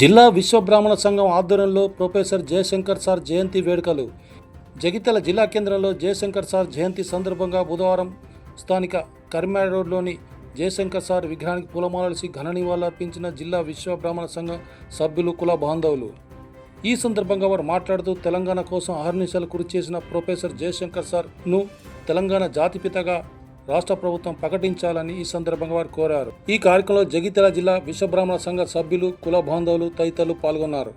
జిల్లా విశ్వబ్రాహ్మణ సంఘం ఆధ్వర్యంలో ప్రొఫెసర్ జయశంకర్ సార్ జయంతి వేడుకలు. జగిత్యాల జిల్లా కేంద్రంలో జయశంకర్ సార్ జయంతి సందర్భంగా బుధవారం స్థానిక కరీంనగర్ రోడ్లోని జయశంకర్ సార్ విగ్రహానికి పూలమాలసి ఘన నివాళులర్పించిన జిల్లా విశ్వబ్రాహ్మణ సంఘం సభ్యులు, కుల బాంధవులు. ఈ సందర్భంగా వారు మాట్లాడుతూ తెలంగాణ కోసం అహర్నిశలు కృషి చేసిన ప్రొఫెసర్ జయశంకర్ సార్ను తెలంగాణ జాతిపితగా రాష్ట్ర ప్రభుత్వం ప్రకటించాలని ఈ సందర్భంగా వారు కోరారు. ఈ కార్యక్రమంలో జగిత్యాల జిల్లా విశ్వబ్రాహ్మణ సంఘ సభ్యులు, కుల బాంధవులు తదితరులు పాల్గొన్నారు.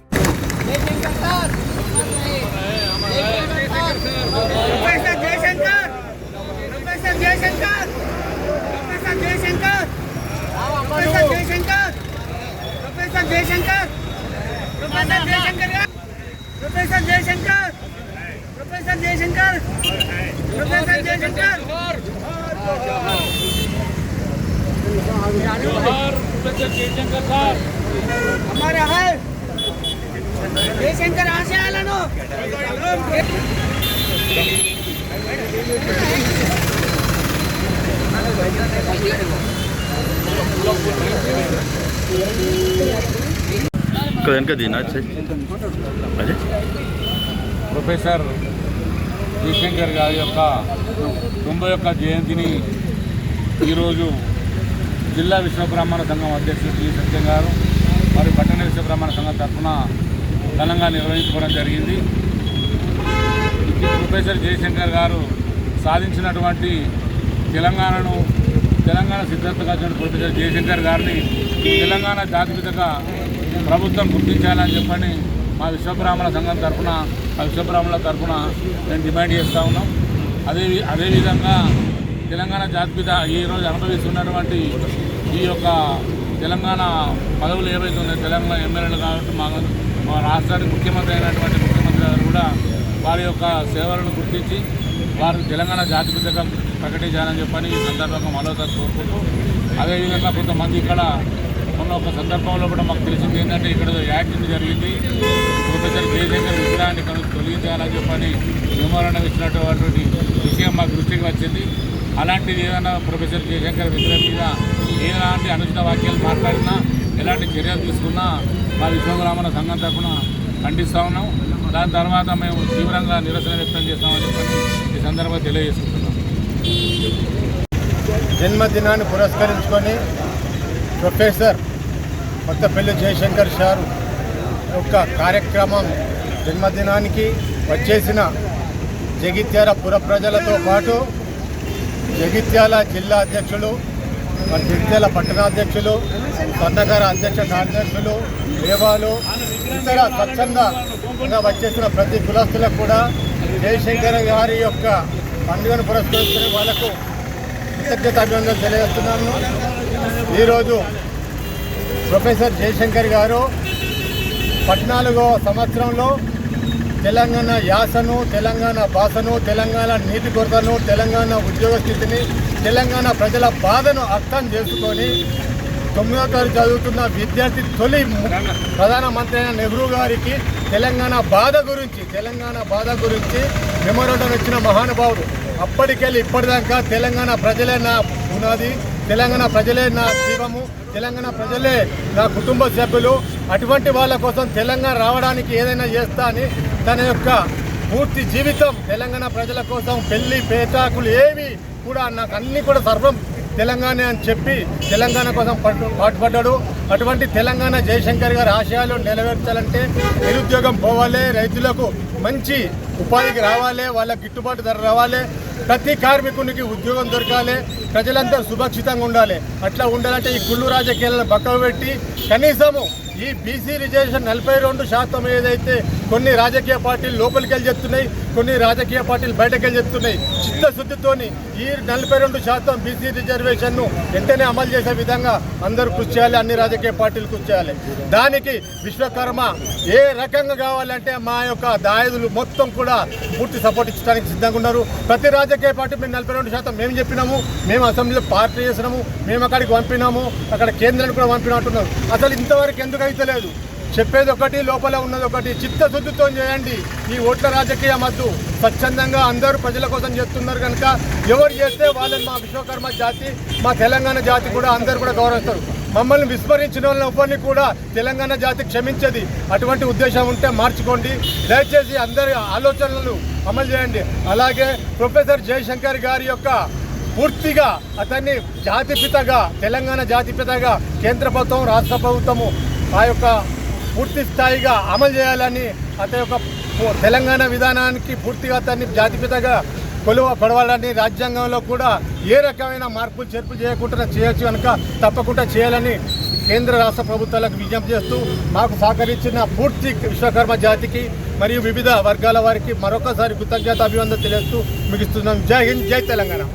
हमारे है जयशंकर आशयाలను ప్రొఫెసర్ జయశంకర్ గారి యొక్క 91వ జయంతిని ఈరోజు జిల్లా విశ్వబ్రాహ్మణ సంఘం అధ్యక్షులు టి సత్యం గారు మరియు పట్టణ విశ్వబ్రాహ్మణ సంఘం తరఫున ఘనంగా నిర్వహించుకోవడం జరిగింది. ప్రొఫెసర్ జయశంకర్ గారు సాధించినటువంటి తెలంగాణ సిద్ధాంతగా ప్రొఫెసర్ జయశంకర్ గారిని తెలంగాణ జాతిపితగా ప్రభుత్వం గుర్తించాలని చెప్పని మా విశ్వబ్రాహ్మణ సంఘం తరఫున, మా విశ్వబ్రాహ్మణుల తరఫున నేను డిమాండ్ చేస్తూ ఉన్నాం. అదేవిధంగా తెలంగాణ జాతిపిత ఈరోజు అనుభవిస్తున్నటువంటి ఈ యొక్క తెలంగాణ పదవులు ఏవైతే ఉన్నాయో, తెలంగాణ ఎమ్మెల్యేలు కాబట్టి మా రాష్ట్రానికి ముఖ్యమంత్రి అయినటువంటి ముఖ్యమంత్రి గారు కూడా వారి యొక్క సేవలను గుర్తించి వారు తెలంగాణ జాతిపితగా ప్రకటించాలని చెప్పని ఈ సందర్భంగా మరోసారి కోరుకుంటూ, అదేవిధంగా కొంతమంది ఇక్కడ మొన్న ఒక సందర్భంలో కూడా మాకు తెలిసింది ఏంటంటే ఇక్కడ యాక్సిడెంట్ జరిగింది, ప్రొఫెసర్ జయశంకర్ విగ్రహాన్ని తొలగించాలని చెప్పని మెమోరాండం ఇచ్చినటువంటి విషయం మాకు దృష్టికి వచ్చింది. అలాంటిది ఏదైనా ప్రొఫెసర్ జయశంకర్ విగ్రహం మీద ఎలాంటి అనుచిత వాక్యాలు మాట్లాడినా, ఎలాంటి చర్యలు తీసుకున్నా మా విశ్వబ్రాహ్మణ సంఘం తరఫున ఖండిస్తూ ఉన్నాం. దాని తర్వాత మేము తీవ్రంగా నిరసన వ్యక్తం చేస్తామని చెప్పని ఈ సందర్భంగా తెలియజేసుకుంటున్నాం. జన్మదినాన్ని పురస్కరించుకొని ప్రొఫెసర్ కొత్తపల్లి జయశంకర్ సార్ యొక్క కార్యక్రమం జన్మదినానికి వచ్చేసిన జగిత్యాల పుర ప్రజలతో పాటు జగిత్యాల జిల్లా అధ్యక్షులు, జగిత్యాల పట్టణాధ్యక్షులు, స్వర్ణకార అధ్యక్ష కార్యదర్శులు, దేవాలు, ఇతర స్వచ్ఛందంగా వచ్చేసిన ప్రతి కులస్తులకు కూడా జయశంకర్ గారి యొక్క పండుగను పురస్కరించుకుని వాళ్లకు కృతజ్ఞత అభినందనలు తెలియజేస్తున్నాను. ఈరోజు ప్రొఫెసర్ జయశంకర్ గారు 14వ సంవత్సరంలో తెలంగాణ యాసను, తెలంగాణ భాషను, తెలంగాణ నీతి కొరతను, తెలంగాణ ఉద్యోగ స్థితిని, తెలంగాణ ప్రజల బాధను అర్థం చేసుకొని 9వ తరగతి చదువుతున్న విద్యార్థి తొలి ప్రధానమంత్రి అయిన నెహ్రూ గారికి తెలంగాణ బాధ గురించి మెమోరాండం ఇచ్చిన మహానుభావుడు. అప్పటికెళ్ళి ఇప్పటిదాకా తెలంగాణ ప్రజలే నా పునాది, తెలంగాణ ప్రజలే నా జీవము, తెలంగాణ ప్రజలే నా కుటుంబ సభ్యులు. అటువంటి వాళ్ళ కోసం తెలంగాణ రావడానికి ఏదైనా చేస్తా అని తన యొక్క పూర్తి జీవితం తెలంగాణ ప్రజల కోసం, పెళ్లి పేటాకులు ఏవి కూడా నాకు అన్నీ కూడా సర్వం తెలంగాణ అని చెప్పి తెలంగాణ కోసం పాటుపడ్డాడు. అటువంటి తెలంగాణ జయశంకర్ గారి ఆశయాలు నెరవేర్చాలంటే నిరుద్యోగం పోవాలి, రైతులకు మంచి ఉపాధికి రావాలి, వాళ్ళకి గిట్టుబాటు ధర రావాలి, ప్రతి కార్మికునికి ఉద్యోగం దొరకాలి, ప్రజలంతా సురక్షితంగా ఉండాలి. అట్లా ఉండాలంటే ఈ కుళ్ళు రాజకీయాలను పక్కకు పెట్టి కనీసము ఈ బీసీ రిజర్వేషన్ 42% ఏదైతే కొన్ని రాజకీయ పార్టీలు లోపలికి వెళ్ళి చెప్తున్నాయి, కొన్ని రాజకీయ పార్టీలు బయటకు వెళ్ళి చెప్తున్నాయి, చిత్తశుద్ధితోని ఈ 42% బీసీ రిజర్వేషన్ను వెంటనే అమలు చేసే విధంగా అందరూ కృషి చేయాలి, అన్ని రాజకీయ పార్టీలు కృషి చేయాలి. దానికి విశ్వకర్మ ఏ రకంగా కావాలంటే మా యొక్క దాయదులు మొత్తం కూడా పూర్తి సపోర్ట్ ఇచ్చడానికి సిద్ధంగా ఉన్నారు. ప్రతి రాజకీయ పార్టీ మేము 42% మేము చెప్పినాము, మేము అసెంబ్లీలో పార్టీ చేసినాము, మేము అక్కడికి పంపినాము, అక్కడ కేంద్రానికి కూడా పంపినట్టున్నారు. అసలు ఇంతవరకు ఎందుకు అయితే లేదు? చెప్పేది ఒకటి, లోపల ఉన్నది ఒకటి. చిత్తశుద్ధితో చేయండి. ఈ ఓట్ల రాజకీయం వద్దు. స్వచ్ఛందంగా అందరూ ప్రజల కోసం చేస్తున్నారు కనుక ఎవరు చేస్తే వాళ్ళని మా విశ్వకర్మ జాతి, మా తెలంగాణ జాతి కూడా అందరూ కూడా గౌరవిస్తారు. మమ్మల్ని విస్మరించిన వాళ్ళని ఎవరిని కూడా తెలంగాణ జాతి క్షమించది. అటువంటి ఉద్దేశం ఉంటే మార్చుకోండి. దయచేసి అందరి ఆలోచనలు అమలు చేయండి. అలాగే ప్రొఫెసర్ జయశంకర్ గారి యొక్క పూర్తిగా అతన్ని జాతిపితగా, తెలంగాణ జాతిపితగా కేంద్ర ప్రభుత్వం, రాష్ట్ర ప్రభుత్వము ఆ యొక్క పూర్తి స్థాయిగా అమలు చేయాలని, అతని యొక్క తెలంగాణ విధానానికి పూర్తిగా అతన్ని జాతిపితగా కొలవాలని, రాజ్యాంగంలో కూడా ఏ రకమైన మార్పులు చేర్పులు చేయకుండా చేయొచ్చు కనుక తప్పకుండా చేయాలని కేంద్ర రాష్ట్ర ప్రభుత్వాలకు విజ్ఞప్తి చేస్తూ మాకు సహకరించిన పూర్తి విశ్వకర్మ జాతికి మరియు వివిధ వర్గాల వారికి మరొకసారి కృతజ్ఞత అభివందన తెలియజేస్తూ ముగిస్తున్నాం. జై హింద్, జై తెలంగాణ.